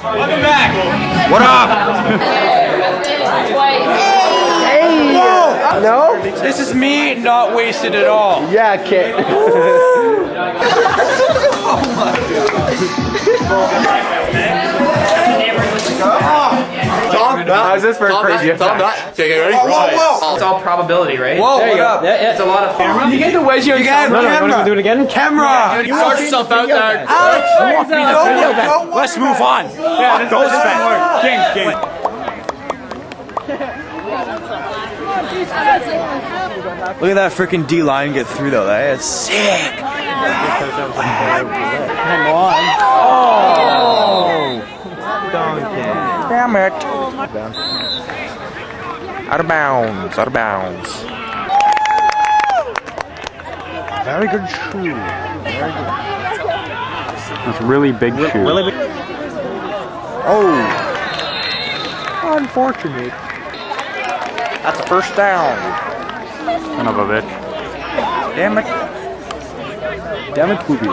Welcome back. What up? Hey! Whoa! No? This is me not wasted at all. Yeah, Kit. How's this for a crazy effect? Okay, ready? Whoa. It's all probability, right? Whoa, what up? It's a lot of camera. You get the wedgie on You got camera. camera. Do it again? Camera. You sort yourself out there. Let's move on. Yeah, go King. Look at that freaking D line get through though. That's sick. Come on. Oh! Damn it. Out of bounds. Out of bounds. Very good shoe. Very good. That's really big shoe. Really big. Oh. Unfortunate. That's a first down. Son of a bitch. Damn it. Damn it, Booby.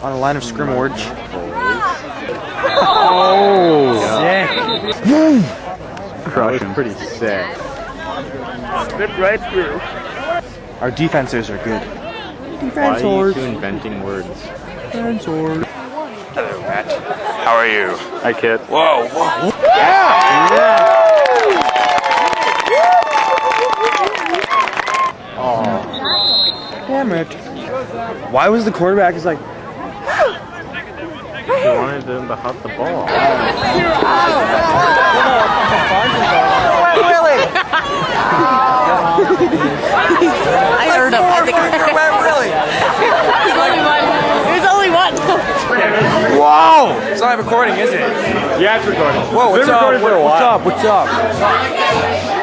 On a line of scrimmage. Oh! Sick. Crushing. Pretty sick. Spit right through. Our defenses are good. Why are you two inventing words? Hello, Matt. How are you? Hi, Kit. Whoa. Oh. Damn it. Why was the quarterback just like... He wanted them to hot the ball. Really? I heard him. I think Really? there's only one. Whoa! It's not recording, is it? Yeah, it's recording. Whoa, what's It's been up? recording for a while. What's up?